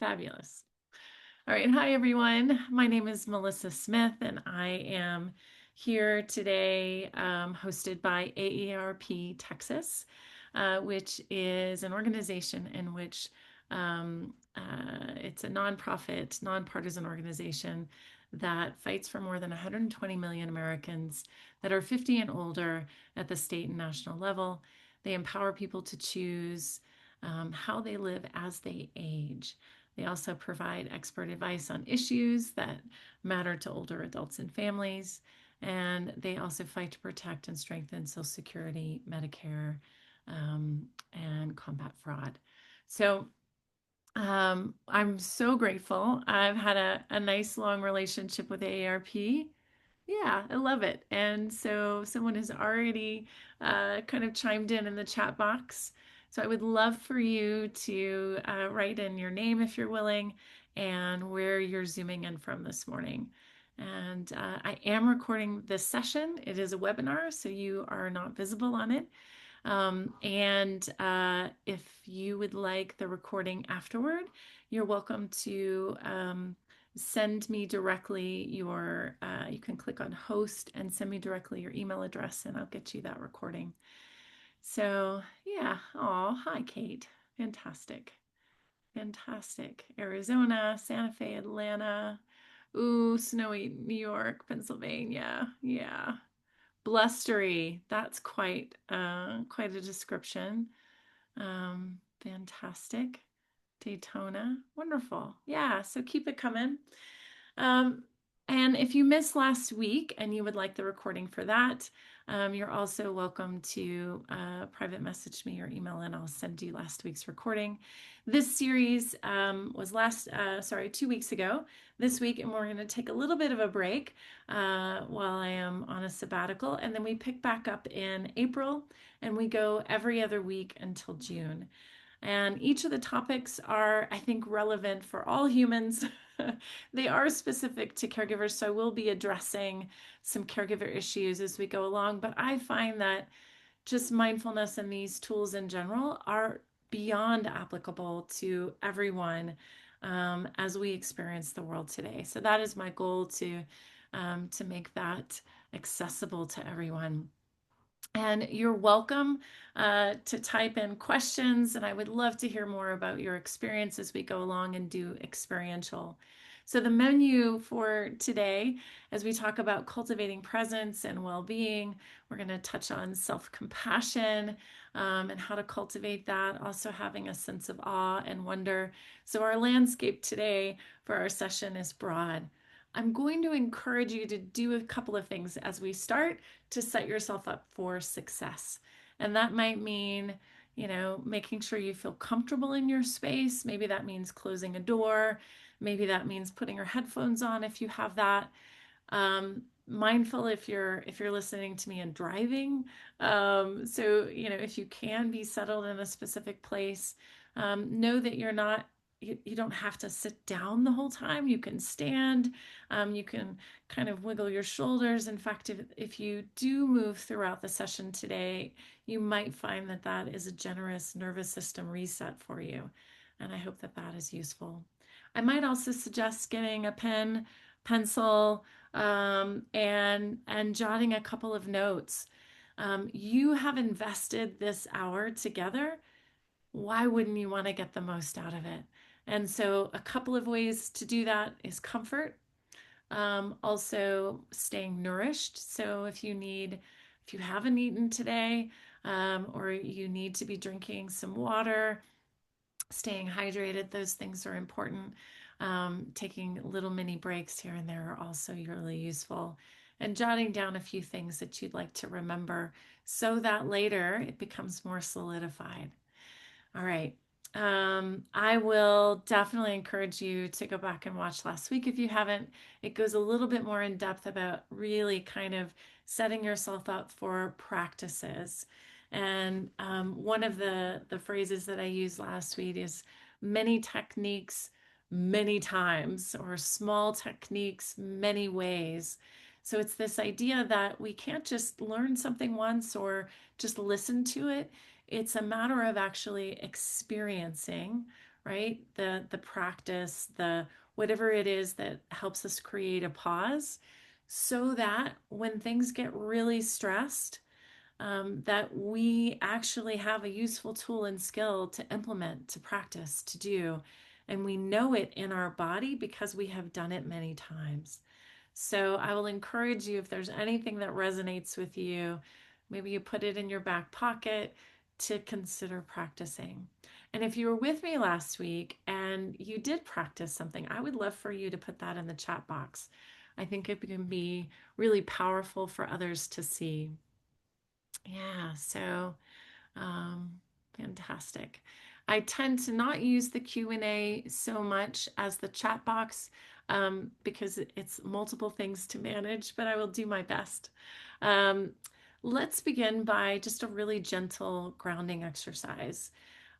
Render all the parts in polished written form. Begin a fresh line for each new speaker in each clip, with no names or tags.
Fabulous. All right. Hi, everyone. My name is Melissa Smith, and I am here today, hosted by AARP Texas, which is an organization in which it's a nonprofit, nonpartisan organization that fights for more than 120 million Americans that are 50 and older at the state and national level. They empower people to choose how they live as they age. They also provide expert advice on issues that matter to older adults and families. And they also fight to protect and strengthen Social Security, Medicare, and combat fraud. So I'm so grateful. I've had a nice long relationship with AARP. Yeah, I love it. And so someone has already kind of chimed in the chat box. So I would love for you to write in your name if you're willing and where you're zooming in from this morning. And I am recording this session. It is a webinar, so you are not visible on it. And if you would like the recording afterward, you're welcome to send me directly you can click on host and send me directly your email address and I'll get you that recording. So yeah, oh, hi Kate. Fantastic. Fantastic. Arizona, Santa Fe, Atlanta. Ooh, snowy New York, Pennsylvania. Yeah. Blustery. That's quite a description. Fantastic. Daytona. Wonderful. Yeah, so keep it coming. Um, and if you missed last week and you would like the recording for that, you're also welcome to private message me or email and I'll send you last week's recording. This series was 2 weeks ago this week, and we're going to take a little bit of a break while I am on a sabbatical. And then we pick back up in April and we go every other week until June. And each of the topics are, I think, relevant for all humans. They are specific to caregivers, so I will be addressing some caregiver issues as we go along. But I find that just mindfulness and these tools in general are beyond applicable to everyone as we experience the world today. So that is my goal to make that accessible to everyone. And you're welcome to type in questions, and I would love to hear more about your experience as we go along and do experiential. So, the menu for today, as we talk about cultivating presence and well being, we're going to touch on self compassion and how to cultivate that, also having a sense of awe and wonder. So, our landscape today for our session is broad. I'm going to encourage you to do a couple of things as we start to set yourself up for success. And that might mean, making sure you feel comfortable in your space. Maybe that means closing a door. Maybe that means putting your headphones on if you have that. Mindful if you're listening to me and driving. So if you can be settled in a specific place, know that you don't have to sit down the whole time. You can stand. You can kind of wiggle your shoulders. In fact, if you do move throughout the session today, you might find that that is a generous nervous system reset for you. And I hope that that is useful. I might also suggest getting a pen, pencil, and jotting a couple of notes. You have invested this hour together. Why wouldn't you want to get the most out of it? And so, a couple of ways to do that is comfort, also staying nourished. So, if you haven't eaten today, or you need to be drinking some water, staying hydrated, those things are important. Taking little mini breaks here and there are also really useful. And jotting down a few things that you'd like to remember so that later it becomes more solidified. All right. I will definitely encourage you to go back and watch last week if you haven't. It goes a little bit more in depth about really kind of setting yourself up for practices. And one of the phrases that I used last week is many techniques, many times, or small techniques, many ways. So it's this idea that we can't just learn something once or just listen to it. it's a matter of actually experiencing, right? The practice, the whatever it is that helps us create a pause so that when things get really stressed, that we actually have a useful tool and skill to implement, to practice, to do. And we know it in our body because we have done it many times. So I will encourage you, if there's anything that resonates with you, maybe you put it in your back pocket to consider practicing. And if you were with me last week and you did practice something, I would love for you to put that in the chat box. I think it can be really powerful for others to see. Yeah, so um, fantastic. I tend to not use the Q&A so much as the chat box because it's multiple things to manage, but I will do my best. Um, let's begin by just a really gentle grounding exercise.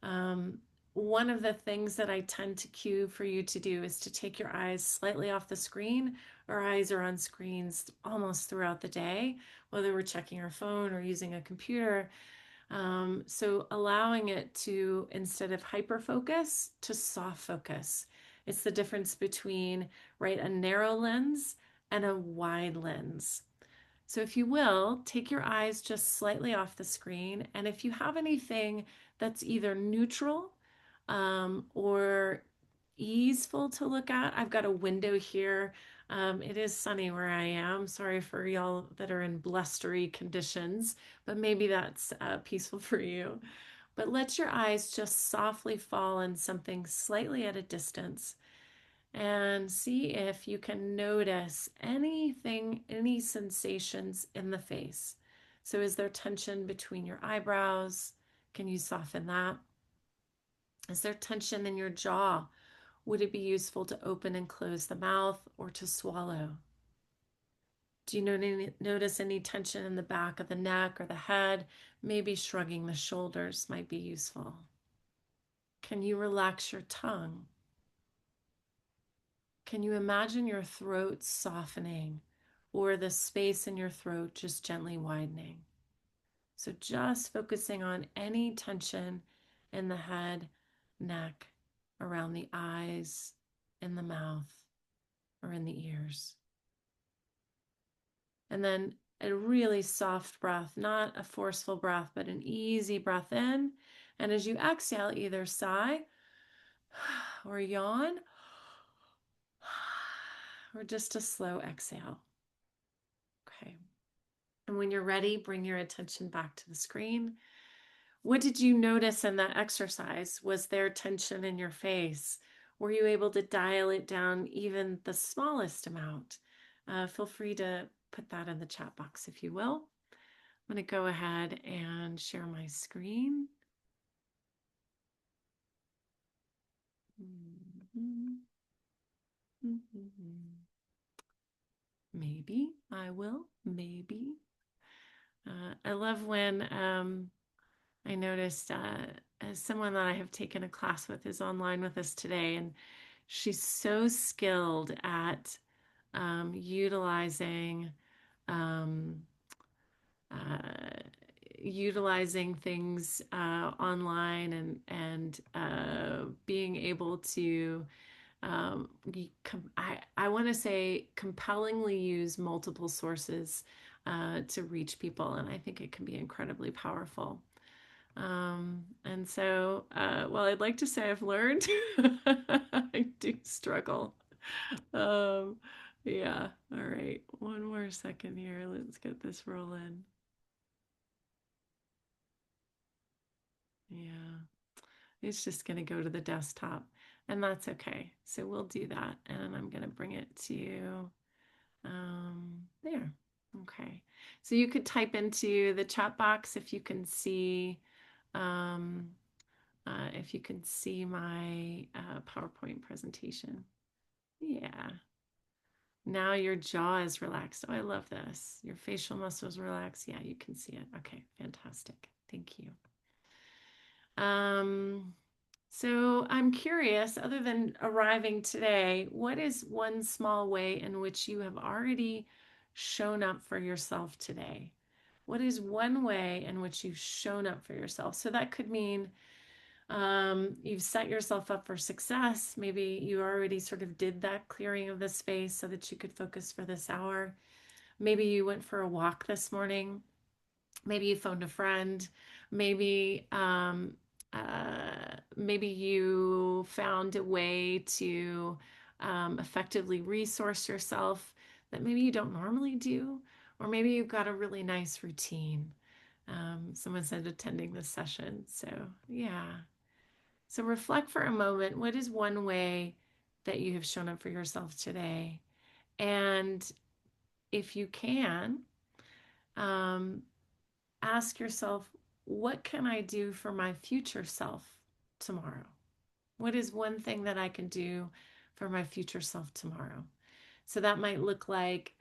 Um, one of the things that I tend to cue for you to do is to take your eyes slightly off the screen. Our eyes are on screens almost throughout the day, whether we're checking our phone or using a computer. So allowing it to, instead of hyper focus, to soft focus. It's the difference between, right, a narrow lens and a wide lens. So if you will, take your eyes just slightly off the screen. And if you have anything that's either neutral or easeful to look at, I've got a window here. It is sunny where I am. Sorry for y'all that are in blustery conditions, but maybe that's peaceful for you. But let your eyes just softly fall on something slightly at a distance and see if you can notice anything, any sensations in the face. So, is there tension between your eyebrows? Can you soften that? Is there tension in your jaw? Would it be useful to open and close the mouth or to swallow? Do you notice any tension in the back of the neck or the head? Maybe shrugging the shoulders might be useful. Can you relax your tongue? Can you imagine your throat softening or the space in your throat just gently widening? So just focusing on any tension in the head, neck, around the eyes, in the mouth, or in the ears. And then a really soft breath, not a forceful breath, but an easy breath in. And as you exhale, either sigh or yawn or just a slow exhale. Okay. And when you're ready, bring your attention back to the screen. What did you notice in that exercise? Was there tension in your face? Were you able to dial it down even the smallest amount? Feel free to put that in the chat box if you will. I'm going to go ahead and share my screen. Maybe I will, maybe. I love when I noticed as someone that I have taken a class with is online with us today, and she's so skilled at utilizing um, uh, utilizing things online and being able to I want to say compellingly use multiple sources to reach people, and I think it can be incredibly powerful. And so, well, I'd like to say I've learned. I do struggle. Um, yeah. All right. One more second here. Let's get this rolling. Yeah. It's just going to go to the desktop, and that's okay. So we'll do that, and I'm going to bring it to there. Okay. So you could type into the chat box um, if you can see my PowerPoint presentation. Yeah. Now your jaw is relaxed. Oh, I love this. Your facial muscles relax. Yeah, you can see it. Okay, fantastic. Thank you. Um, so I'm curious, other than arriving today, what is one small way in which you have already shown up for yourself today? What is one way in which you've shown up for yourself? So that could mean you've set yourself up for success. Maybe you already sort of did that clearing of the space so that you could focus for this hour. Maybe you went for a walk this morning. Maybe you phoned a friend. Maybe maybe you found a way to effectively resource yourself that maybe you don't normally do, or maybe you've got a really nice routine. Someone said attending this session. So, yeah. So, reflect for a moment. What is one way that you have shown up for yourself today? And if you can, um, ask yourself, what can I do for my future self tomorrow? What is one thing that I can do for my future self tomorrow? So that might look like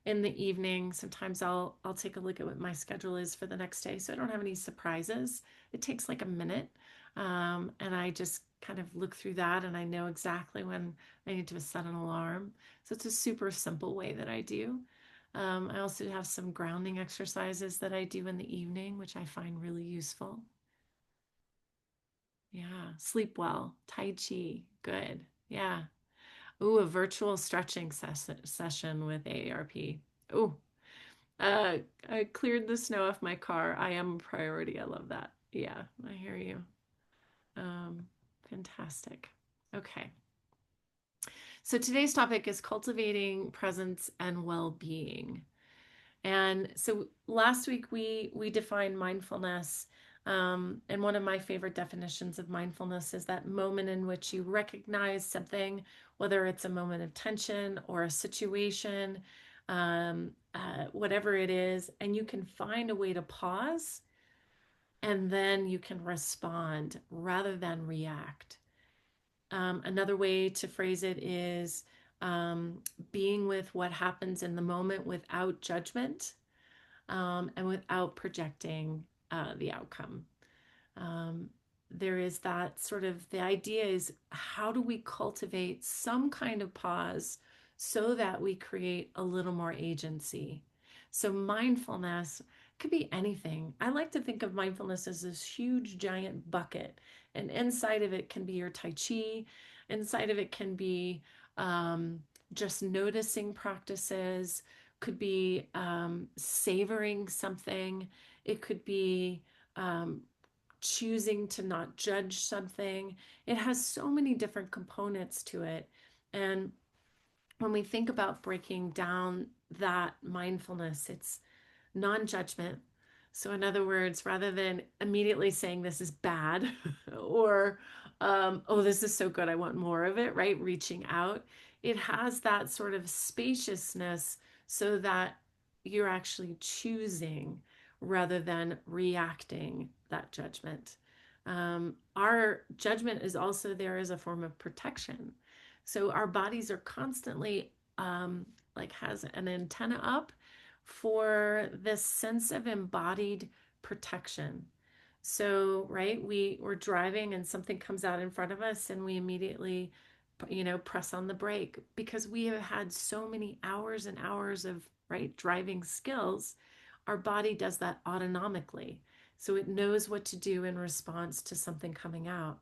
in the evening. Sometimes I'll take a look at what my schedule is for the next day, so I don't have any surprises. It takes like a minute, and I just kind of look through that, and I know exactly when I need to set an alarm. So it's a super simple way that I do. I also have some grounding exercises that I do in the evening, which I find really useful. Yeah, sleep well, Tai Chi, good. Yeah. Ooh, a virtual stretching session with AARP. Ooh, uh, I cleared the snow off my car. I am a priority. I love that. Yeah, I hear you. Um, Fantastic. Okay. So today's topic is cultivating presence and well-being. And so last week we defined mindfulness, and one of my favorite definitions of mindfulness is that moment in which you recognize something, whether it's a moment of tension or a situation, whatever it is, and you can find a way to pause, and then you can respond rather than react. Another way to phrase it is um, being with what happens in the moment without judgment, and without projecting the outcome. Um, there is that sort of the idea is how do we cultivate some kind of pause so that we create a little more agency? So, mindfulness could be anything. I like to think of mindfulness as this huge giant bucket, and inside of it can be your Tai Chi, inside of it can be um, just noticing practices, could be savoring something, it could be um, choosing to not judge something. It has so many different components to it. And when we think about breaking down that mindfulness, it's non judgment. So, in other words, rather than immediately saying this is bad or, oh, this is so good, I want more of it, right? Reaching out, it has that sort of spaciousness so that you're actually choosing rather than reacting that judgment. Our judgment is also there as a form of protection. So, our bodies are constantly like has an antenna up for this sense of embodied protection. So, right, we're driving and something comes out in front of us and we immediately, press on the brake because we have had so many hours and hours of, right, driving skills. Our body does that autonomically. So it knows what to do in response to something coming out.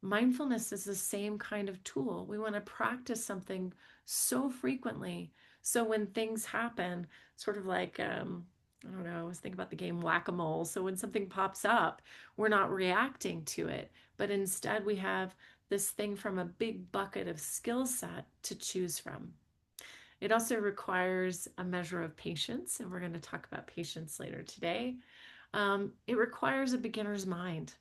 Mindfulness is the same kind of tool. We want to practice something so frequently. So when things happen, sort of like, I don't know, I was thinking about the game Whack-A-Mole. So when something pops up, we're not reacting to it, but instead we have this thing from a big bucket of skill set to choose from. It also requires a measure of patience, and we're going to talk about patience later today. It requires a beginner's mind.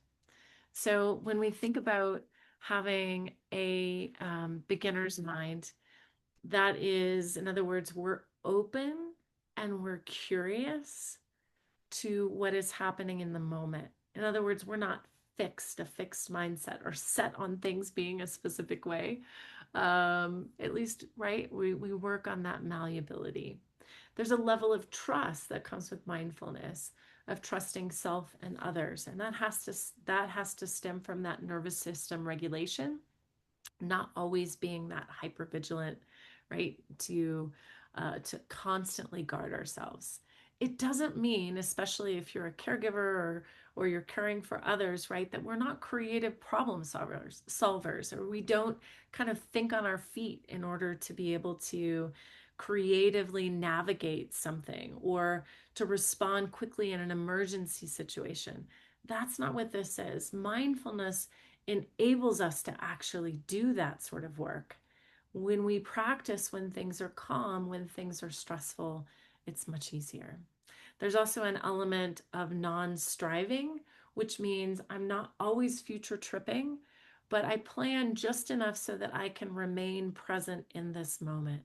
So when we think about having a beginner's mind, that is, in other words, we're open and we're curious to what is happening in the moment. In other words, we're not a fixed mindset or set on things being a specific way. At least, right? We work on that malleability. There's a level of trust that comes with mindfulness, of trusting self and others, and that has to stem from that nervous system regulation, not always being that hyper vigilant, right? To constantly guard ourselves. it doesn't mean, especially if you're a caregiver or you're caring for others, right, that we're not creative problem solvers, or we don't kind of think on our feet in order to be able to creatively navigate something or to respond quickly in an emergency situation. That's not what this is. Mindfulness enables us to actually do that sort of work. When we practice, when things are calm, when things are stressful, it's much easier. There's also an element of non-striving, which means I'm not always future tripping, but I plan just enough so that I can remain present in this moment.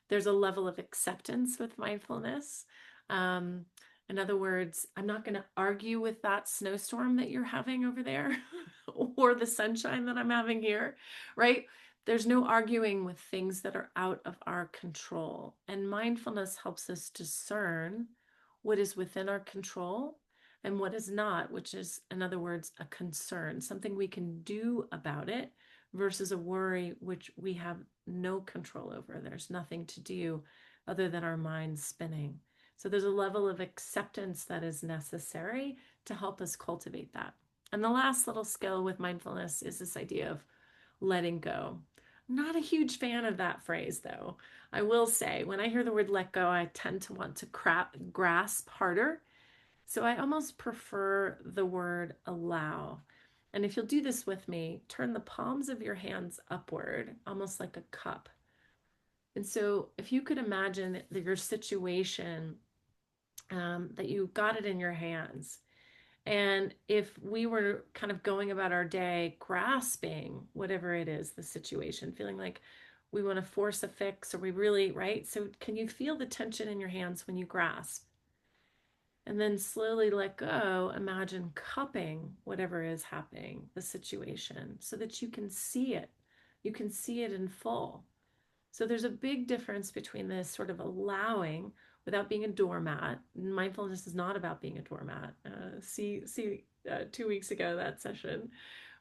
There's a level of acceptance with mindfulness. Um, in other words, I'm not going to argue with that snowstorm that you're having over there or the sunshine that I'm having here, right? There's no arguing with things that are out of our control. And mindfulness helps us discern what is within our control and what is not, which is, in other words, a concern, something we can do about it versus a worry which we have no control over. There's nothing to do other than our minds spinning. So there's a level of acceptance that is necessary to help us cultivate that. And the last little skill with mindfulness is this idea of letting go. I'm not a huge fan of that phrase, though. I will say, when I hear the word let go, I tend to want to grasp harder. So I almost prefer the word allow. And if you'll do this with me, turn the palms of your hands upward, almost like a cup. And so if you could imagine that your situation, that you got it in your hands. And if we were kind of going about our day, grasping whatever it is, the situation, feeling like we want to force a fix, or we really, right? So can you feel the tension in your hands when you grasp? And then slowly let go. Imagine cupping whatever is happening, the situation, so that you can see it. You can see it in full. So there's a big difference between this sort of allowing without being a doormat. Mindfulness is not about being a doormat. See 2 weeks ago, that session.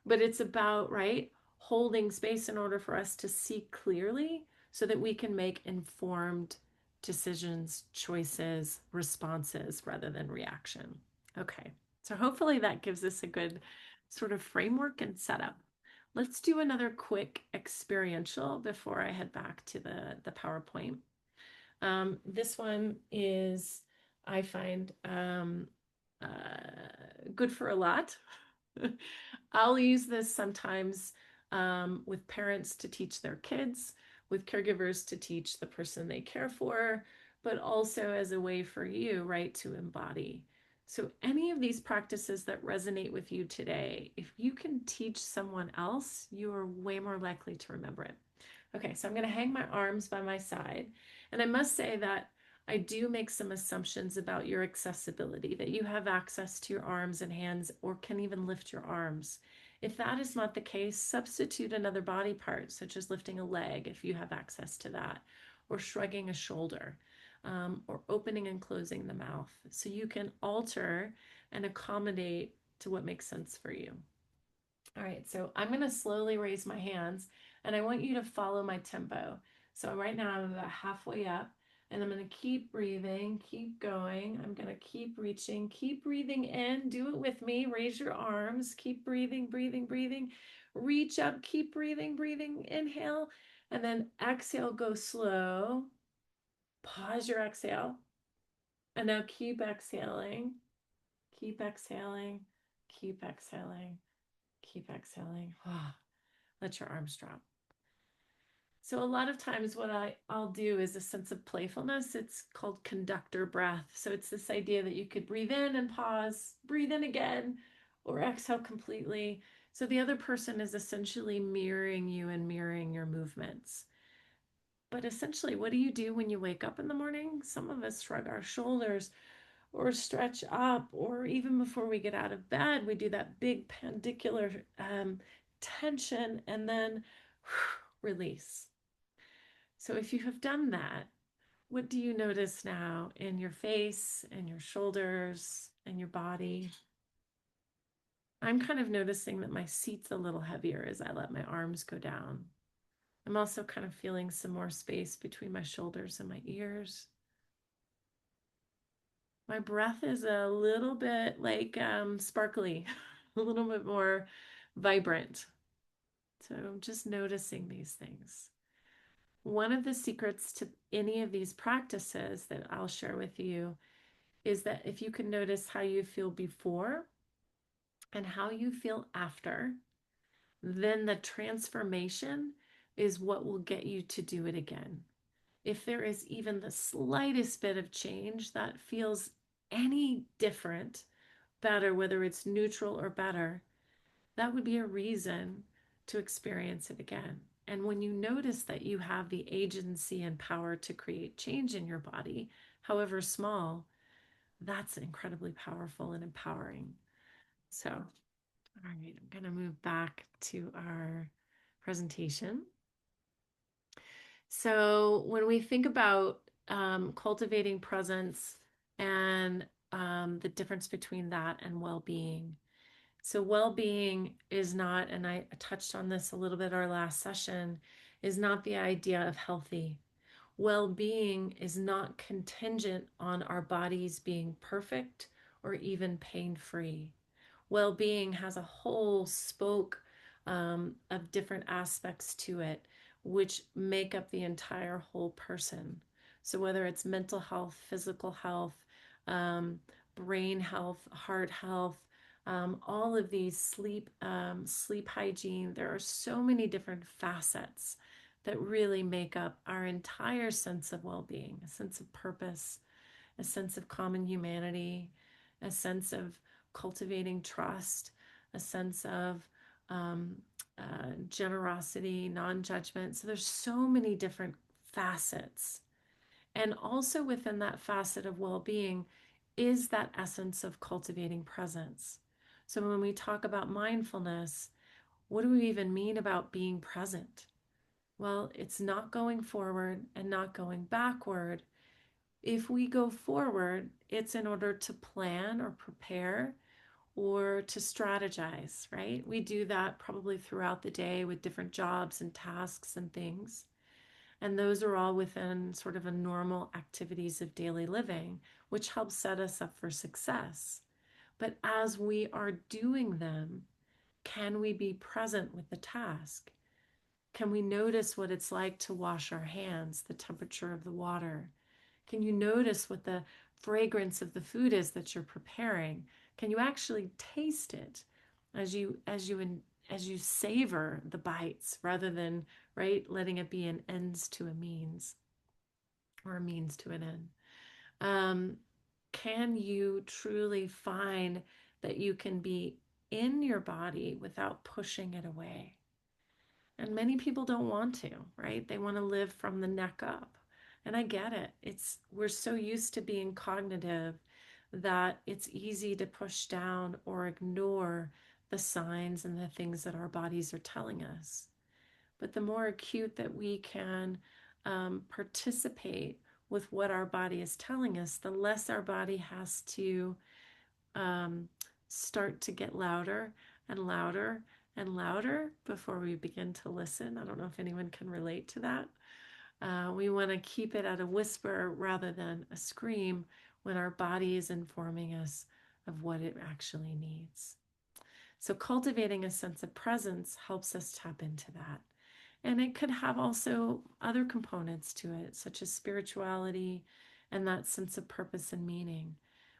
But it's about, right, holding space in order for us to see clearly so that we can make informed decisions, choices, responses rather than reaction. Okay, so hopefully that gives us a good sort of framework and setup. Let's do another quick experiential before I head back to the PowerPoint. This one is, I find, uh, good for a lot. I'll use this sometimes with parents to teach their kids, with caregivers to teach the person they care for, but also as a way for you, right, to embody. So any of these practices that resonate with you today, if you can teach someone else, you are way more likely to remember it. Okay, so I'm going to hang my arms by my side. And I must say that I do make some assumptions about your accessibility, that you have access to your arms and hands or can even lift your arms. If that is not the case, substitute another body part, such as lifting a leg if you have access to that, or shrugging a shoulder, or opening and closing the mouth. So you can alter and accommodate to what makes sense for you. All right, so I'm going to slowly raise my hands and I want you to follow my tempo. So right now I'm about halfway up and I'm going to keep breathing, keep going. I'm going to keep reaching, keep breathing in. Do it with me. Raise your arms, keep breathing, breathing, breathing. Reach up, keep breathing, breathing. Inhale and then exhale, go slow. Pause your exhale. And now keep exhaling, keep exhaling, keep exhaling. Keep exhaling. Let your arms drop. So a lot of times what I'll do is a sense of playfulness. It's called conductor breath. So it's this idea that you could breathe in and pause, breathe in again, or exhale completely. So the other person is essentially mirroring you and mirroring your movements. But essentially, what do you do when you wake up in the morning? Some of us shrug our shoulders or stretch up, or even before we get out of bed, we do that big pandicular tension and then release. So if you have done that, what do you notice now in your face and your shoulders and your body? I'm kind of noticing that my seat's a little heavier as I let my arms go down. I'm also kind of feeling some more space between my shoulders and my ears. My breath is a little bit like sparkly, a little bit more vibrant. So just noticing these things. One of the secrets to any of these practices that I'll share with you is that if you can notice how you feel before and how you feel after, then the transformation is what will get you to do it again. If there is even the slightest bit of change that feels any different, better, whether it's neutral or better, that would be a reason to experience it again. And when you notice that you have the agency and power to create change in your body, however small, that's incredibly powerful and empowering. So, all right, I'm going to move back to our presentation. So, when we think about cultivating presence and the difference between that and well being, so, well being is not, and I touched on this a little bit our last session, is not the idea of healthy. Well being is not contingent on our bodies being perfect or even pain free. Well being has a whole spoke of different aspects to it, which make up the entire whole person. So, whether it's mental health, physical health, um, brain health, heart health, all of these sleep hygiene, there are so many different facets that really make up our entire sense of well-being, a sense of purpose, a sense of common humanity, a sense of cultivating trust, a sense of um, generosity, non-judgment. So there's so many different facets. And also within that facet of well-being is that essence of cultivating presence. So when we talk about mindfulness, what do we even mean about being present? Well, it's not going forward and not going backward. If we go forward, it's in order to plan or prepare or to strategize, right? We do that probably throughout the day with different jobs and tasks and things. And those are all within sort of a normal activities of daily living, which helps set us up for success. But as we are doing them, can we be present with the task? Can we notice what it's like to wash our hands, the temperature of the water? Can you notice what the fragrance of the food is that you're preparing? Can you actually taste it as you savor the bites rather than right letting it be an ends to a means or a means to an end? Um, can you truly find that you can be in your body without pushing it away? And many people don't want to, right? They want to live from the neck up. And I get it. We're so used to being cognitive that it's easy to push down or ignore the signs and the things that our bodies are telling us. But the more acute that we can participate with what our body is telling us, the less our body has to um, start to get louder and louder and louder before we begin to listen. I don't know if anyone can relate to that. We want to keep it at a whisper rather than a scream when our body is informing us of what it actually needs. So, cultivating a sense of presence helps us tap into that. And it could have also other components to it, such as spirituality and that sense of purpose and meaning.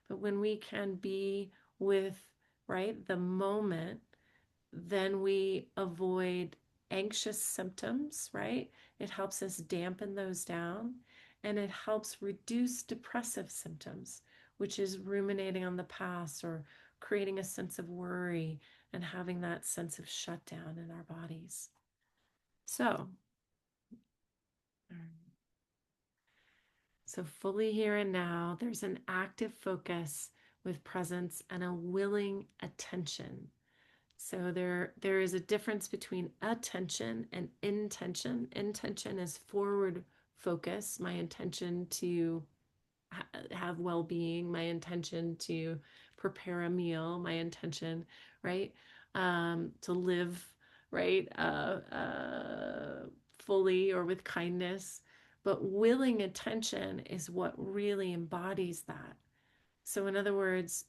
But when we can be with, right, the moment, then we avoid anxious symptoms, right? It helps us dampen those down and it helps reduce depressive symptoms, which is ruminating on the past or creating a sense of worry and having that sense of shutdown in our bodies. So, fully here and now, there's an active focus with presence and a willing attention. So there is a difference between attention and intention. Intention is forward focus, my intention to have well-being, my intention to prepare a meal, my intention, right, to live, right, fully or with kindness. But willing attention is what really embodies that. So, in other words,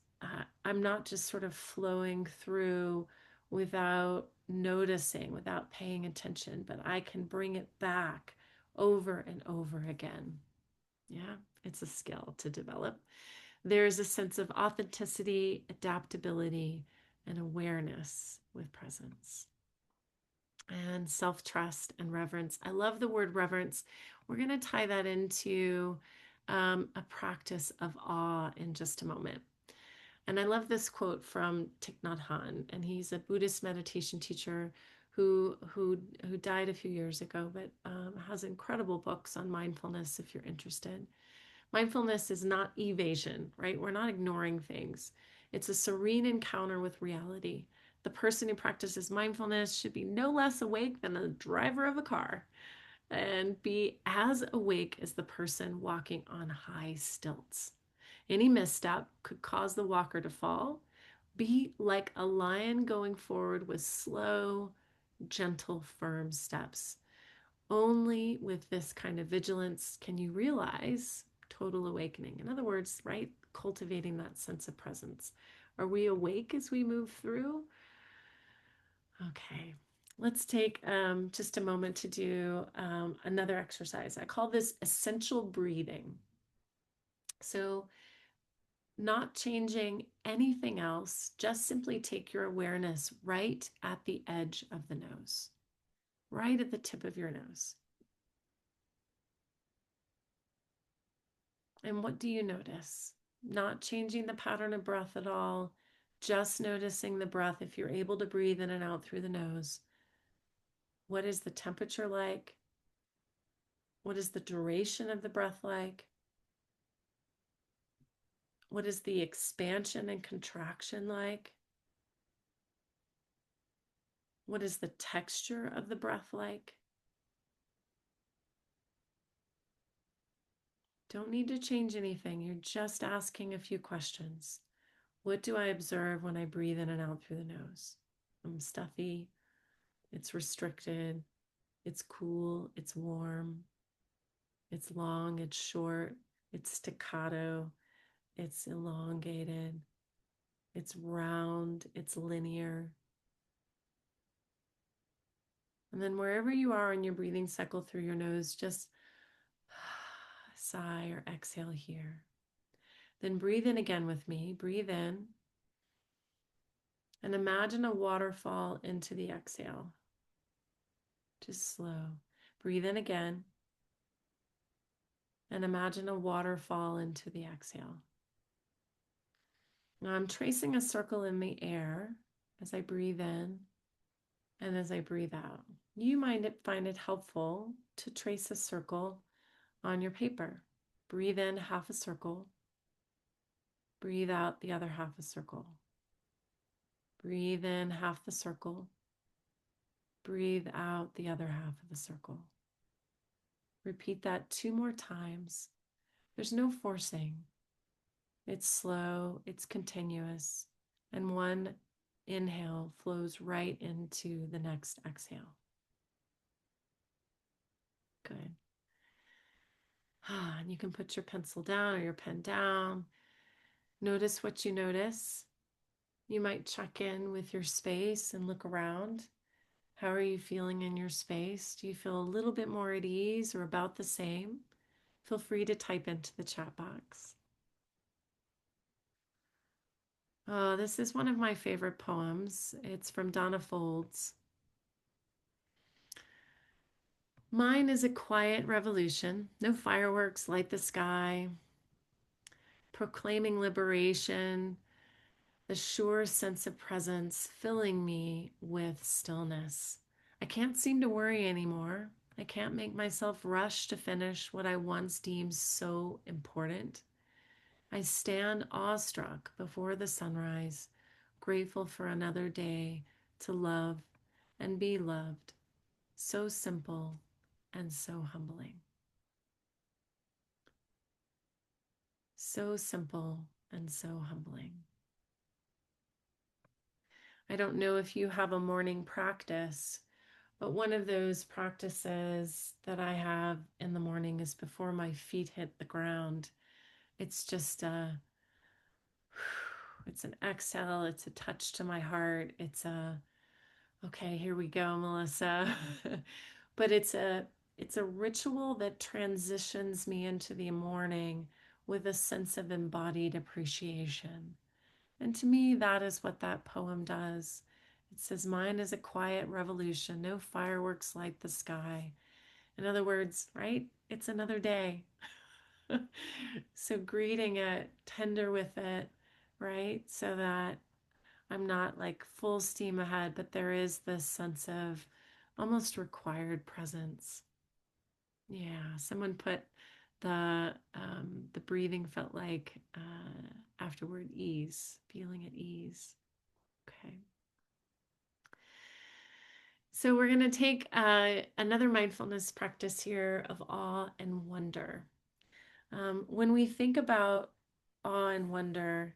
I'm not just sort of flowing through without noticing, without paying attention, but I can bring it back over and over again. Yeah, it's a skill to develop. There's a sense of authenticity, adaptability, and awareness with presence and self-trust and reverence. I love the word reverence. We're going to tie that into a practice of awe in just a moment. And I love this quote from Thich Nhat Hanh, and he's a Buddhist meditation teacher who died a few years ago, but has incredible books on mindfulness if you're interested. Mindfulness is not evasion, right? We're not ignoring things. It's a serene encounter with reality. The person who practices mindfulness should be no less awake than a driver of a car and be as awake as the person walking on high stilts. Any misstep could cause the walker to fall. Be like a lion going forward with slow, gentle, firm steps. Only with this kind of vigilance can you realize total awakening. In other words, right, cultivating that sense of presence. Are we awake as we move through? Okay, let's take just a moment to do another exercise. I call this essential breathing. So, not changing anything else, just simply take your awareness right at the edge of the nose, right at the tip of your nose. And what do you notice? Not changing the pattern of breath at all, just noticing the breath. If you're able to breathe in and out through the nose, what is the temperature like? What is the duration of the breath like? What is the expansion and contraction like? What is the texture of the breath like? Don't need to change anything. You're just asking a few questions. What do I observe when I breathe in and out through the nose? I'm stuffy. It's restricted. It's cool. It's warm. It's long. It's short. It's staccato. It's elongated. It's round. It's linear. And then wherever you are in your breathing cycle through your nose, just sigh or exhale here. Then breathe in again with me. Breathe in and imagine a waterfall into the exhale. Just slow. Breathe in again and imagine a waterfall into the exhale. Now I'm tracing a circle in the air as I breathe in and as I breathe out. You might find it helpful to trace a circle on your paper. Breathe in half a circle. Breathe out the other half a circle. Breathe in half the circle. Breathe out the other half of the circle. Repeat that 2 more times. There's no forcing. It's slow, it's continuous, and one inhale flows right into the next exhale. Good. And you can put your pencil down or your pen down. Notice what you notice. You might check in with your space and look around. How are you feeling in your space? Do you feel a little bit more at ease or about the same? Feel free to type into the chat box. Oh, this is one of my favorite poems. It's from Donna Folds. Mine is a quiet revolution. No fireworks light the sky, proclaiming liberation, the sure sense of presence filling me with stillness. I can't seem to worry anymore. I can't make myself rush to finish what I once deemed so important. I stand awestruck before the sunrise, grateful for another day to love and be loved. So simple and so humbling. So simple and so humbling. I don't know if you have a morning practice, but one of those practices that I have in the morning is before my feet hit the ground. It's just It's an exhale. It's a touch to my heart. It's a, okay, here we go, Melissa. But it's a ritual that transitions me into the morning with a sense of embodied appreciation. And to me, that is what that poem does. It says, mine is a quiet revolution, no fireworks light the sky. In other words, right? It's another day. So greeting it, tender with it, right? So that I'm not like full steam ahead, but there is this sense of almost required presence. Yeah, someone put the breathing felt like afterward ease, feeling at ease. Okay. So we're going to take another mindfulness practice here of awe and wonder. When we think about awe and wonder,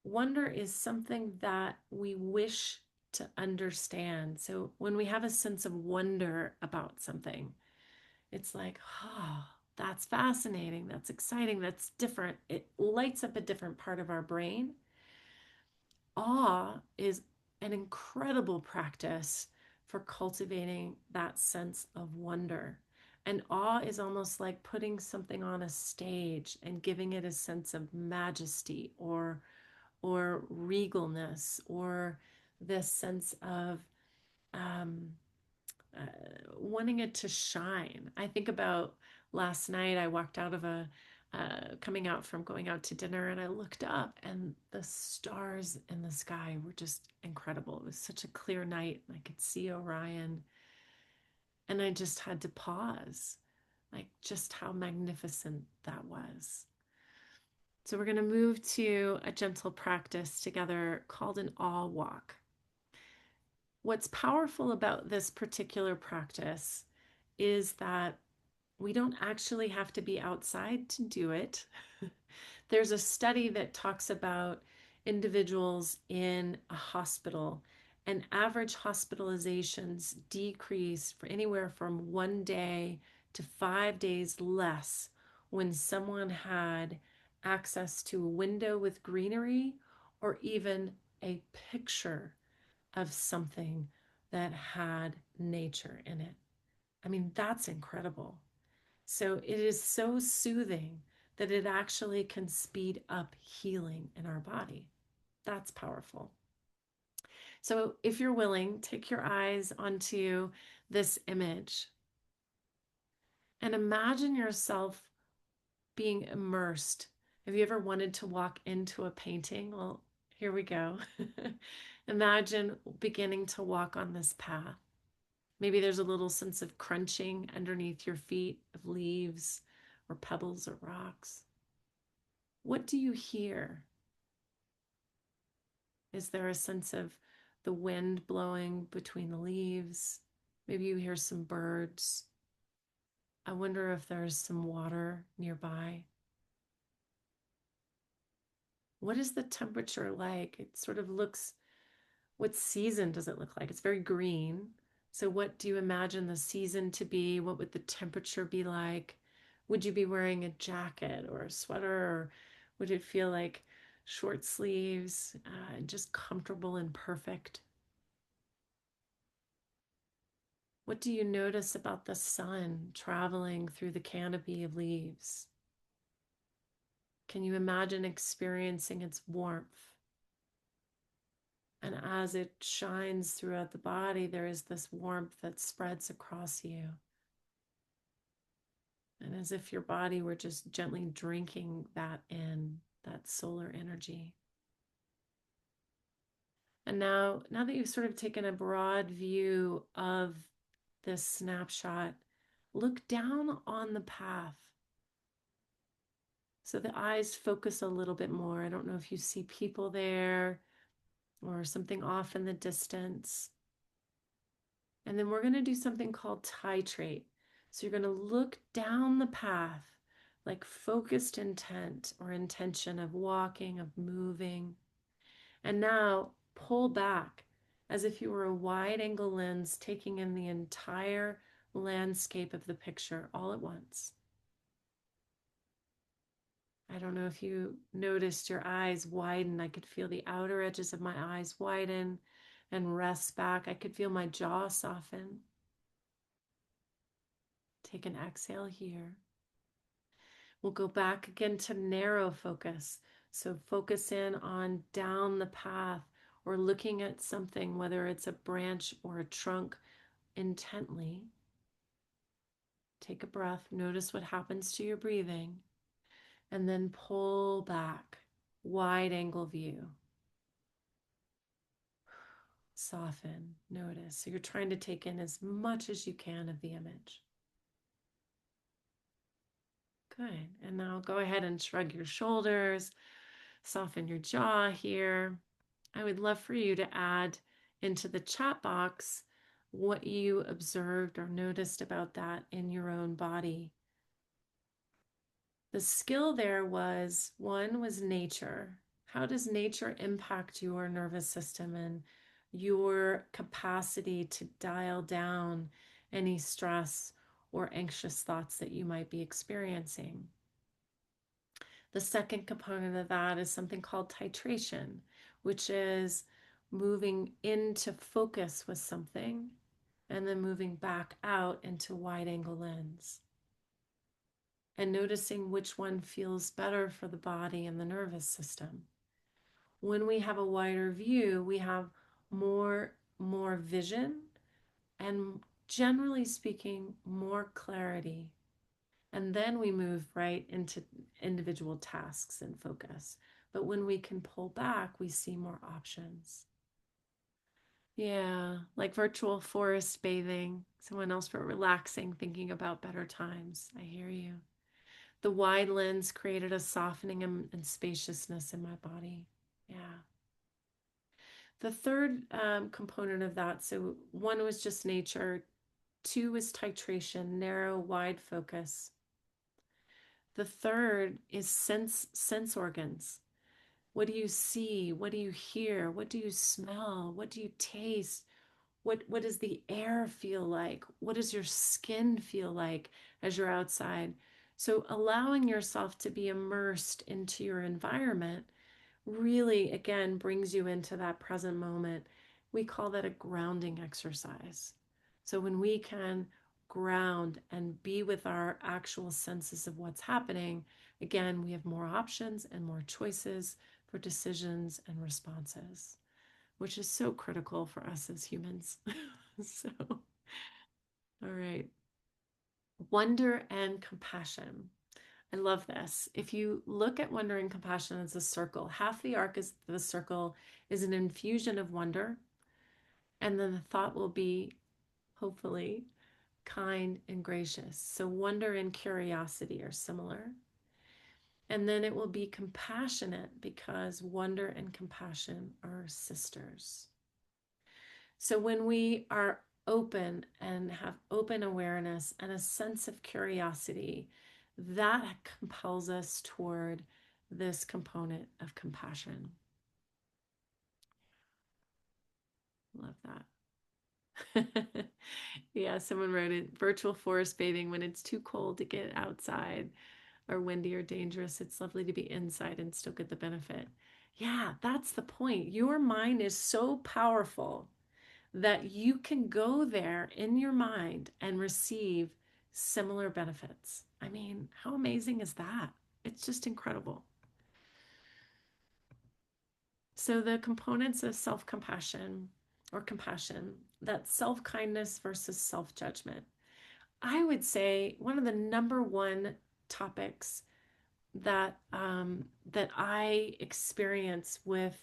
wonder is something that we wish to understand. So when we have a sense of wonder about something, it's like, oh, that's fascinating, that's exciting, that's different. It lights up a different part of our brain. Awe is an incredible practice for cultivating that sense of wonder. And awe is almost like putting something on a stage and giving it a sense of majesty or regalness or this sense of um, uh, wanting it to shine. I think about last night, I walked out of coming out from going out to dinner, and I looked up, and the stars in the sky were just incredible. It was such a clear night. I could see Orion, and I just had to pause, like just how magnificent that was. So we're going to move to a gentle practice together called an awe walk. What's powerful about this particular practice is that we don't actually have to be outside to do it. There's a study that talks about individuals in a hospital, and average hospitalizations decrease for anywhere from 1 day to 5 days less when someone had access to a window with greenery or even a picture of something that had nature in it. I mean, that's incredible. So it is so soothing that it actually can speed up healing in our body. That's powerful. So if you're willing, take your eyes onto this image and imagine yourself being immersed. Have you ever wanted to walk into a painting? Well, here we go. Imagine beginning to walk on this path. Maybe there's a little sense of crunching underneath your feet of leaves or pebbles or rocks. What do you hear? Is there a sense of the wind blowing between the leaves? Maybe you hear some birds. I wonder if there's some water nearby. What is the temperature like? It sort of looks, what season does it look like? It's very green. So, what do you imagine the season to be? What would the temperature be like? Would you be wearing a jacket or a sweater, or would it feel like short sleeves, just comfortable and perfect? What do you notice about the sun traveling through the canopy of leaves? Can you imagine experiencing its warmth? And as it shines throughout the body, there is this warmth that spreads across you. And as if your body were just gently drinking that in, that solar energy. And now that you've sort of taken a broad view of this snapshot, look down on the path. So the eyes focus a little bit more. I don't know if you see people there or something off in the distance. And then we're going to do something called titrate. So you're going to look down the path, like focused intent or intention of walking, of moving. And now pull back as if you were a wide angle lens taking in the entire landscape of the picture all at once. I don't know if you noticed your eyes widen. I could feel the outer edges of my eyes widen and rest back. I could feel my jaw soften. Take an exhale here. We'll go back again to narrow focus. So focus in on down the path or looking at something, whether it's a branch or a trunk, intently. Take a breath. Notice what happens to your breathing. And then pull back. Wide angle view. Soften. Notice. So you're trying to take in as much as you can of the image. Good. And now go ahead and shrug your shoulders. Soften your jaw here. I would love for you to add into the chat box what you observed or noticed about that in your own body. The skill there was, one was nature. How does nature impact your nervous system and your capacity to dial down any stress or anxious thoughts that you might be experiencing? The second component of that is something called titration, which is moving into focus with something and then moving back out into wide angle lens and noticing which one feels better for the body and the nervous system. When we have a wider view, we have more vision and, generally speaking, more clarity. And then we move right into individual tasks and focus. But when we can pull back, we see more options. Yeah, like virtual forest bathing, someone else for relaxing, thinking about better times. I hear you. The wide lens created a softening and spaciousness in my body. Yeah. The third component of that, so one was just nature, two was titration, narrow, wide focus. The third is sense organs. What do you see? What do you hear? What do you smell? What do you taste? What does the air feel like? What does your skin feel like as you're outside? So allowing yourself to be immersed into your environment really, again, brings you into that present moment. We call that a grounding exercise. So when we can ground and be with our actual senses of what's happening, again, we have more options and more choices for decisions and responses, which is so critical for us as humans. So, all right. Wonder and compassion. I love this. If you look at wonder and compassion as a circle, half the arc is the circle is an infusion of wonder, and then the thought will be, hopefully, kind and gracious. So wonder and curiosity are similar. And then it will be compassionate because wonder and compassion are sisters. So when we are open and have open awareness and a sense of curiosity, that compels us toward this component of compassion. Love that. Yeah, someone wrote it, virtual forest bathing when it's too cold to get outside or windy or dangerous. It's lovely to be inside and still get the benefit. Yeah, that's the point. Your mind is so powerful that you can go there in your mind and receive similar benefits. I mean, how amazing is that? It's just incredible. So the components of self-compassion or compassion, that's self-kindness versus self-judgment. I would say one of the number one topics that I experience with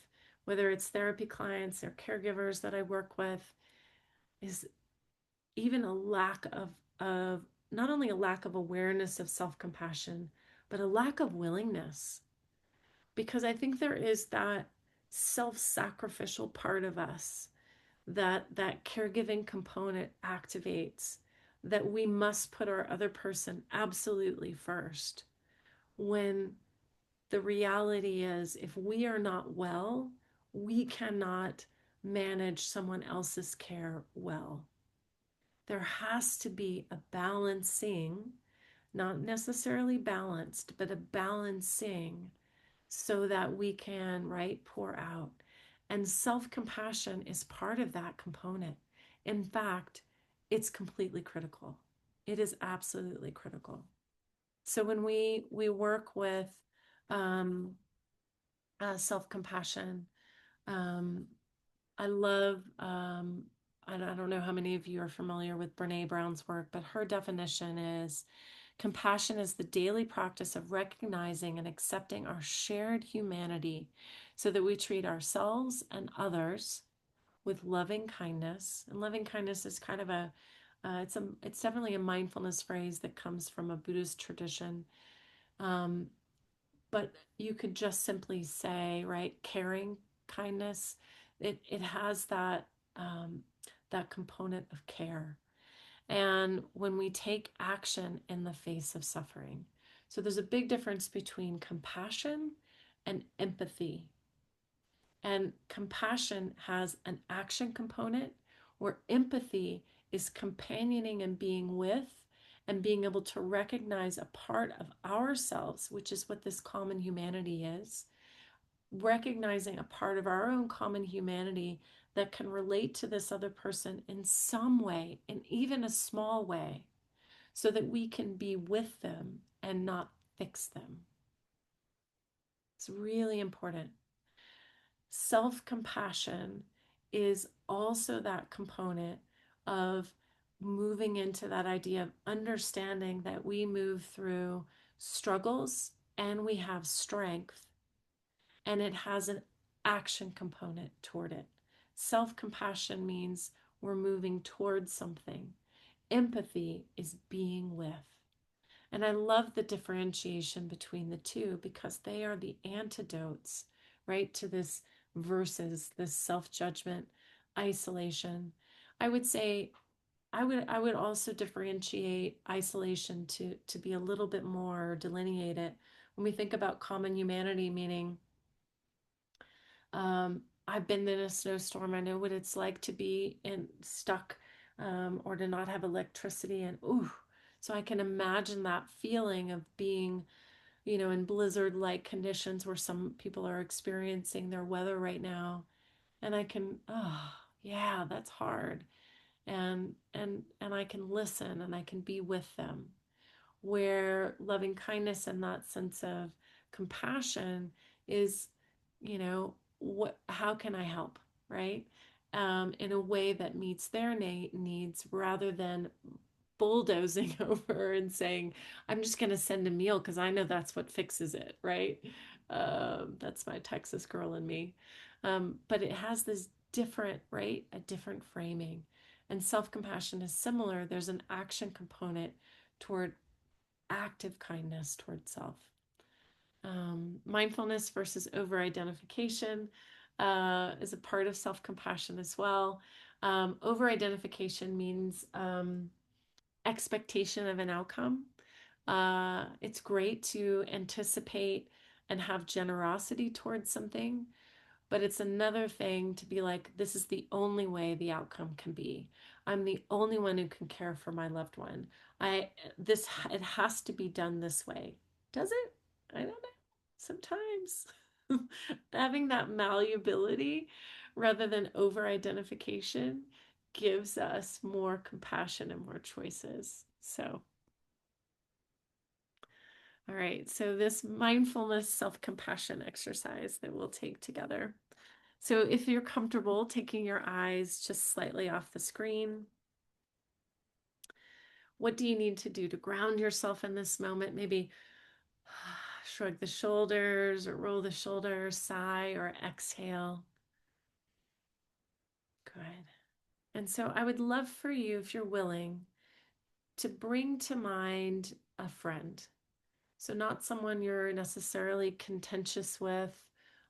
whether it's therapy clients or caregivers that I work with is even a lack of not only a lack of awareness of self-compassion, but a lack of willingness. Because I think there is that self-sacrificial part of us that caregiving component activates, that we must put our other person absolutely first. When the reality is, if we are not well, we cannot manage someone else's care well. There has to be a balancing, not necessarily balanced, but a balancing so that we can, right, pour out. And self-compassion is part of that component. In fact, it's completely critical. It is absolutely critical. So when we work with um, self-compassion, um, I love, I don't know how many of you are familiar with Brene Brown's work, but her definition is compassion is the daily practice of recognizing and accepting our shared humanity so that we treat ourselves and others with loving kindness. And loving kindness is kind of it's definitely a mindfulness phrase that comes from a Buddhist tradition. Um, but you could just simply say, right, caring kindness. It has um, that component of care. And when we take action in the face of suffering, so there's a big difference between compassion and empathy. And compassion has an action component, where empathy is companioning and being with and being able to recognize a part of ourselves, which is what this common humanity is, recognizing a part of our own common humanity that can relate to this other person in some way, in even a small way, so that we can be with them and not fix them. It's really important. Self-compassion is also that component of moving into that idea of understanding that we move through struggles and we have strength, and it has an action component toward it. Self-compassion means we're moving towards something. Empathy is being with. And I love the differentiation between the two because they are the antidotes, right, to this versus this self-judgment, isolation. I would say I would also differentiate isolation to be a little bit more delineated when we think about common humanity, meaning I've been in a snowstorm. I know what it's like to be stuck or to not have electricity. And ooh, so I can imagine that feeling of being, in blizzard-like conditions where some people are experiencing their weather right now. And I can, oh, yeah, that's hard. And I can listen and I can be with them. Where loving kindness and that sense of compassion is, how can I help, right? In a way that meets their needs rather than bulldozing over and saying, I'm just going to send a meal because I know that's what fixes it, right? That's my Texas girl in me. But it has this different, right? A different framing. And self-compassion is similar. There's an action component toward active kindness toward self. Mindfulness versus over identification is a part of self compassion as well. Over identification means expectation of an outcome. It's great to anticipate and have generosity towards something, but it's another thing to be like, this is the only way the outcome can be. I'm the only one who can care for my loved one. It has to be done this way. Does it? I don't know. Sometimes having that malleability rather than over identification gives us more compassion and more choices. So, all right. So this mindfulness self-compassion exercise that we'll take together. So if you're comfortable taking your eyes just slightly off the screen, what do you need to do to ground yourself in this moment? Maybe shrug the shoulders or roll the shoulders, sigh or exhale. Good. And so I would love for you, if you're willing, to bring to mind a friend. So not someone you're necessarily contentious with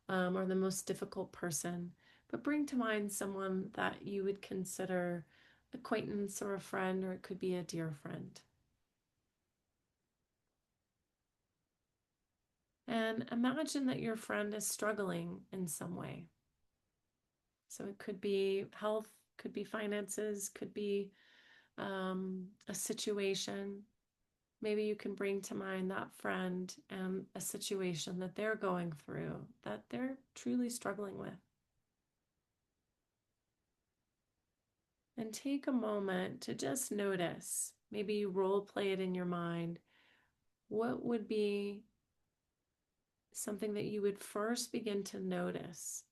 or the most difficult person, but bring to mind someone that you would consider acquaintance or a friend, or it could be a dear friend. And imagine that your friend is struggling in some way. So it could be health, could be finances, could be a situation. maybe you can bring to mind that friend and a situation that they're going through that they're truly struggling with. And take a moment to just notice. Maybe you role play it in your mind. What would be something that you would first begin to notice?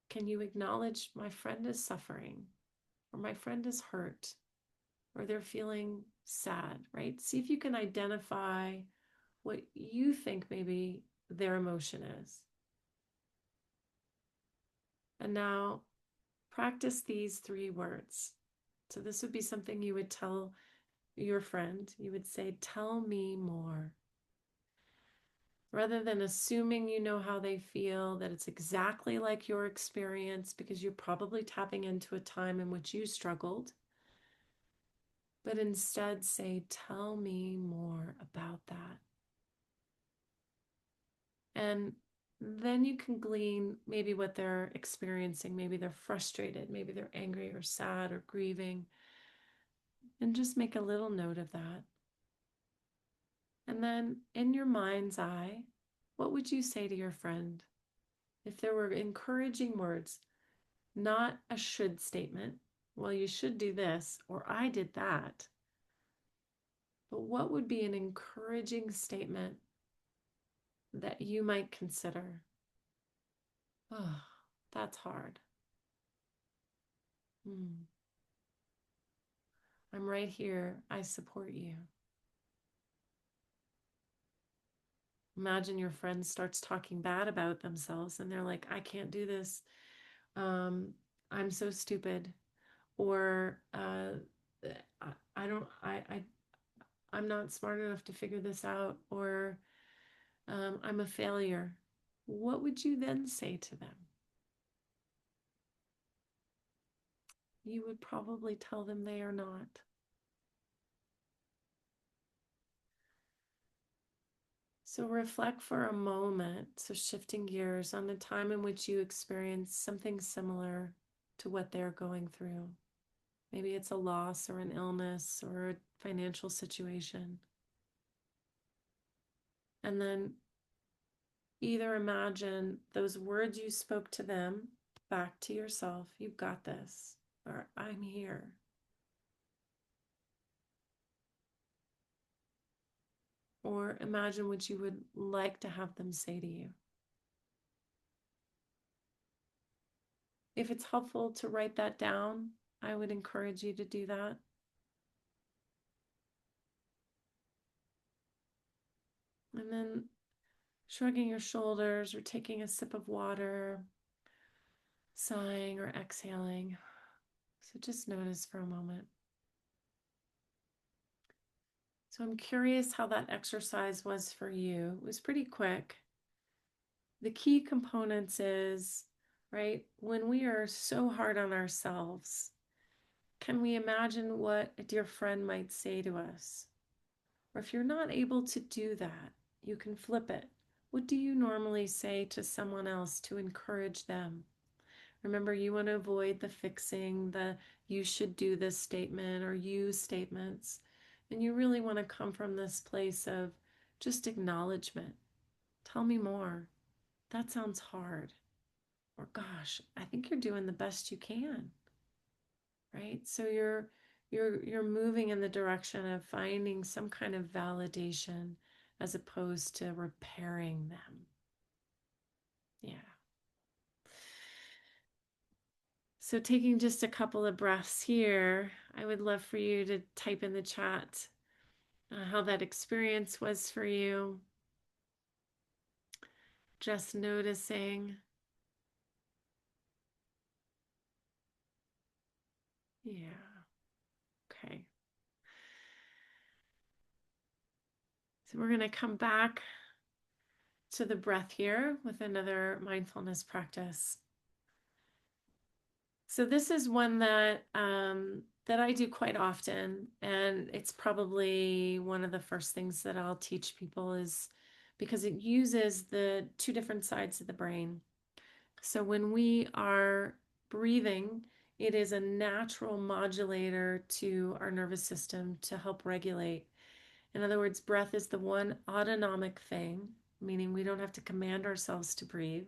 Can you acknowledge my friend is suffering, or my friend is hurt, or they're feeling sad, right? See if you can identify what you think maybe their emotion is. And now practice these 3 words. So this would be something you would tell your friend. You would say, "Tell me more." Rather than assuming you know how they feel, that it's exactly like your experience, because you're probably tapping into a time in which you struggled. But instead say, "Tell me more about that." And then you can glean maybe what they're experiencing. Maybe they're frustrated, maybe they're angry or sad or grieving. And just make a little note of that. And then in your mind's eye, what would you say to your friend? If there were encouraging words, not a should statement, "Well, you should do this," or "I did that." But what would be an encouraging statement that you might consider? "Oh, that's hard. Hmm. I'm right here. I support you." Imagine your friend starts talking bad about themselves and they're like, "I can't do this. Um, I'm so stupid." Or I don't, I'm not smart enough to figure this out. Or I'm a failure. What would you then say to them? You would probably tell them they are not. So reflect for a moment. So shifting gears on a time in which you experienced something similar to what they're going through. Maybe it's a loss or an illness or a financial situation. And then either imagine those words you spoke to them back to yourself. "You've got this," or "I'm here." Or imagine what you would like to have them say to you. If it's helpful to write that down, I would encourage you to do that. And then shrugging your shoulders or taking a sip of water, sighing or exhaling. So just notice for a moment. So I'm curious how that exercise was for you. It was pretty quick. The key components is, right, when we are so hard on ourselves, can we imagine what a dear friend might say to us? Or if you're not able to do that, you can flip it. What do you normally say to someone else to encourage them? Remember, you want to avoid the fixing, the "you should do this" statement or "you" statements. And you really want to come from this place of just acknowledgement. "Tell me more. That sounds hard." Or "Gosh, I think you're doing the best you can." Right? So you're moving in the direction of finding some kind of validation as opposed to repairing them. Yeah. So taking just a couple of breaths here, I would love for you to type in the chat how that experience was for you. Just noticing. Yeah. Okay. So we're going to come back to the breath here with another mindfulness practice. So this is one that I do quite often, and it's probably one of the first things that I'll teach people, is because it uses the 2 different sides of the brain. So when we are breathing It is a natural modulator to our nervous system to help regulate. In other words, breath is the one autonomic thing, meaning we don't have to command ourselves to breathe,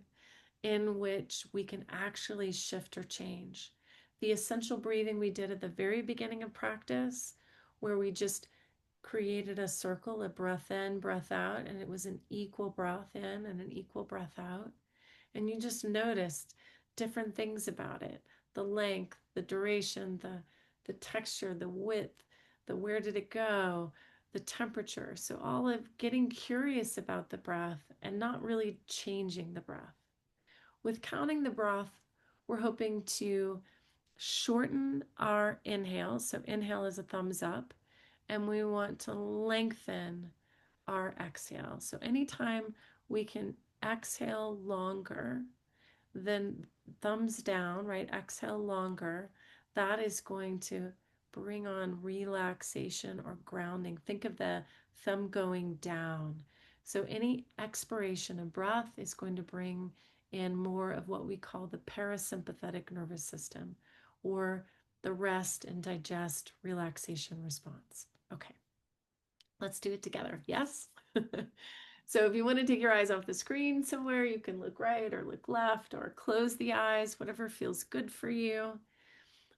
in which we can actually shift or change. The essential breathing we did at the very beginning of practice, where we just created a circle, a breath in, breath out, and it was an equal breath in and an equal breath out. And you just noticed different things about it, the length, the duration, the texture, the width, the where did it go, the temperature. So all of getting curious about the breath and not really changing the breath. With counting the breath, we're hoping to shorten our inhale. So inhale is a thumbs up, and we want to lengthen our exhale. So anytime we can exhale longer than thumbs down, right? Exhale longer, that is going to bring on relaxation or grounding. Think of the thumb going down. So any expiration of breath is going to bring in more of what we call the parasympathetic nervous system, or the rest and digest relaxation response. Okay, let's do it together. Yes? So if you want to take your eyes off the screen somewhere, you can look right or look left or close the eyes, whatever feels good for you.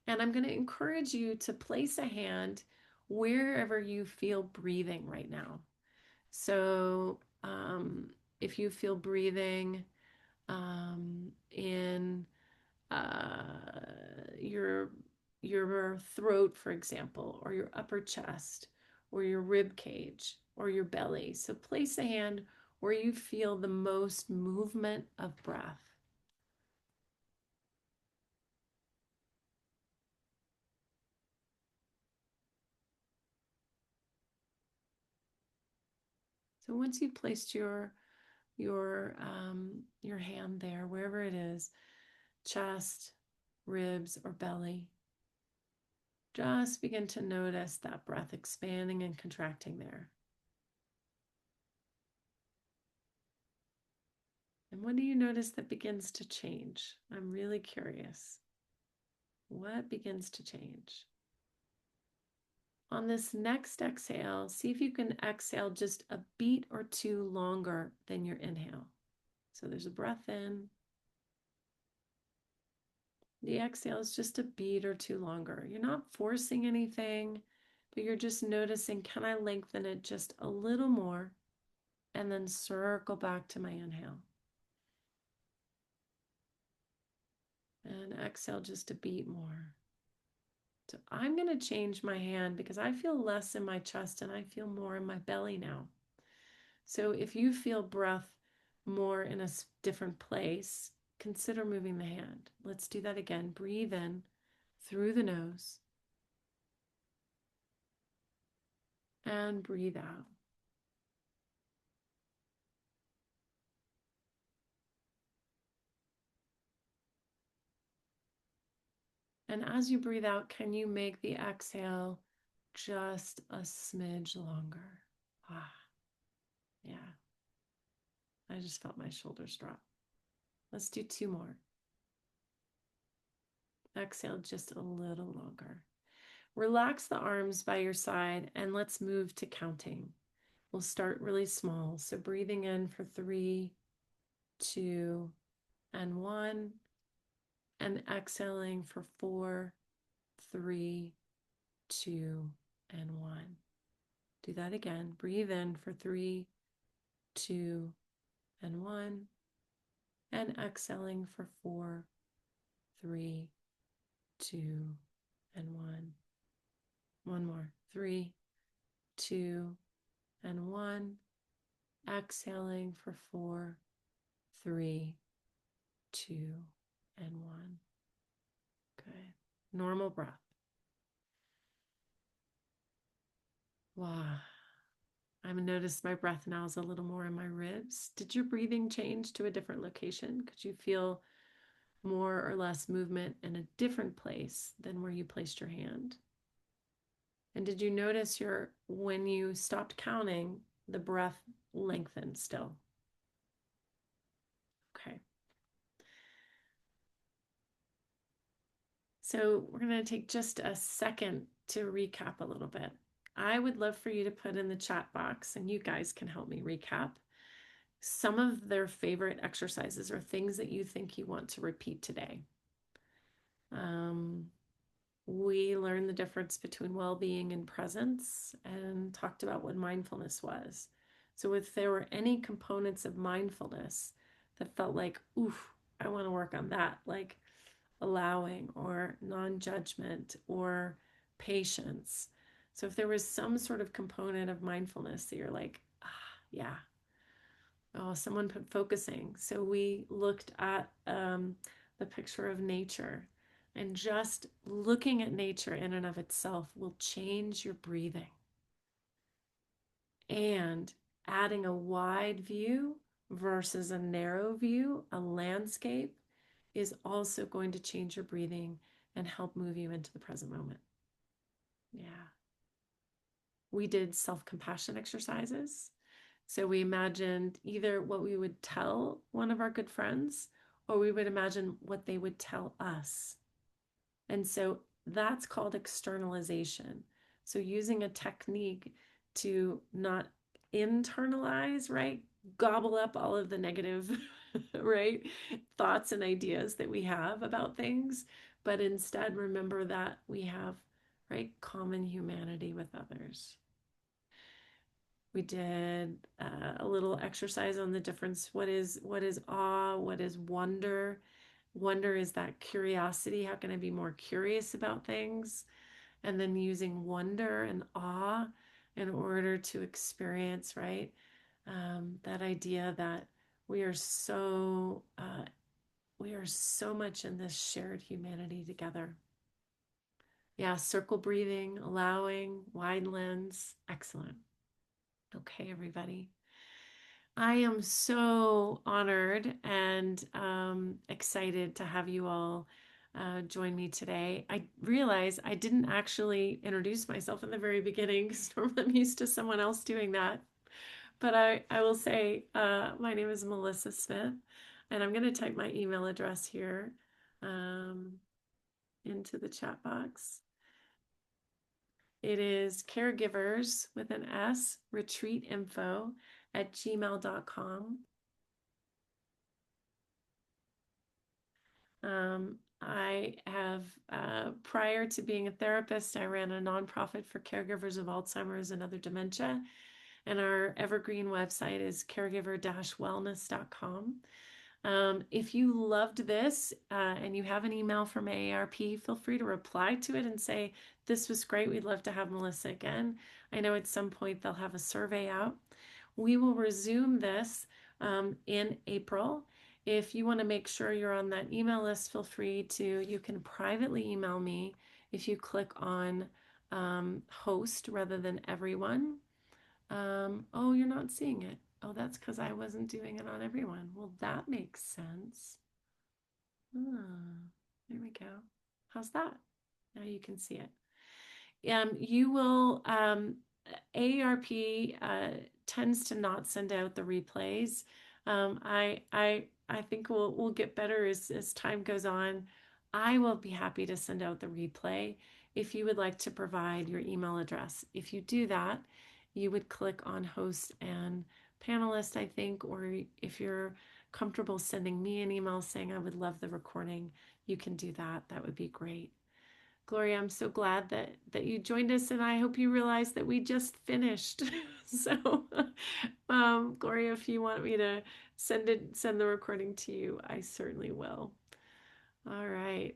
And I'm going to encourage you to place a hand wherever you feel breathing right now. So if you feel breathing in your throat, for example, or your upper chest, or your rib cage, or your belly. So place a hand where you feel the most movement of breath. So once you've placed your hand there, wherever it is, chest, ribs, or belly, just begin to notice that breath expanding and contracting there. And what do you notice that begins to change? I'm really curious. What begins to change? On this next exhale, see if you can exhale just a beat or two longer than your inhale. So there's a breath in. The exhale is just a beat or two longer. You're not forcing anything, but you're just noticing, can I lengthen it just a little more and then circle back to my inhale. And exhale just a beat more. So I'm going to change my hand because I feel less in my chest and I feel more in my belly now. So if you feel breath more in a different place, consider moving the hand. Let's do that again. Breathe in through the nose and breathe out. And as you breathe out, can you make the exhale just a smidge longer? Ah, yeah. I just felt my shoulders drop. Let's do two more. Exhale just a little longer. Relax the arms by your side and let's move to counting. We'll start really small. So breathing in for 3, 2, and 1, and exhaling for 4, 3, 2, and 1. Do that again. Breathe in for 3, 2, and 1, and exhaling for 4, 3, 2, and 1. One more. 3, 2, and 1. Exhaling for 4, 3, 2, and 1. Good. Normal breath. Wow. I've noticed my breath now is a little more in my ribs. Did your breathing change to a different location? Could you feel more or less movement in a different place than where you placed your hand? And did you notice when you stopped counting, the breath lengthened still? Okay. So we're going to take just a second to recap a little bit. I would love for you to put in the chat box, and you guys can help me recap some of their favorite exercises or things that you think you want to repeat today. We learned the difference between well-being and presence and talked about what mindfulness was. So if there were any components of mindfulness that felt like, oof, I want to work on that, like allowing or non-judgment or patience. So if there was some sort of component of mindfulness that you're like, yeah, oh, someone put focusing. So we looked at the picture of nature, and just looking at nature in and of itself will change your breathing. And adding a wide view versus a narrow view, a landscape, is also going to change your breathing and help move you into the present moment. Yeah. We did self-compassion exercises. So we imagined either what we would tell one of our good friends, or we would imagine what they would tell us. And so that's called externalization. So using a technique to not internalize, right? Gobble up all of the negative, right? Thoughts and ideas that we have about things, but instead remember that we have, right, common humanity with others. We did a little exercise on the difference. What is awe? What is wonder? Wonder is that curiosity. How can I be more curious about things? And then using wonder and awe in order to experience, right? That idea that we are so much in this shared humanity together. Yeah, circle breathing, allowing, wide lens. Excellent. Okay, everybody. I am so honored and excited to have you all join me today. I realize I didn't actually introduce myself in the very beginning because normally I'm used to someone else doing that. But I will say my name is Melissa Smith, and I'm going to type my email address here into the chat box. It is caregivers with an S, retreatinfo@gmail.com. I have, prior to being a therapist, I ran a nonprofit for caregivers of Alzheimer's and other dementia. And our evergreen website is caregiver-wellness.com. If you loved this and you have an email from AARP, feel free to reply to it and say, this was great. We'd love to have Melissa again. I know at some point they'll have a survey out. We will resume this in April. If you want to make sure you're on that email list, feel free to, you can privately email me if you click on host rather than everyone. Oh, you're not seeing it. Oh, that's because I wasn't doing it on everyone. Well, that makes sense. There we go. How's that? Now you can see it. You will, AARP tends to not send out the replays. I think we'll get better as time goes on. I will be happy to send out the replay if you would like to provide your email address. If you do that, you would click on host and panelist, I think, or if you're comfortable sending me an email saying I would love the recording, you can do that. That would be great. Gloria, I'm so glad that you joined us, and I hope you realize that we just finished. So, Gloria, if you want me to send the recording to you, I certainly will. All right.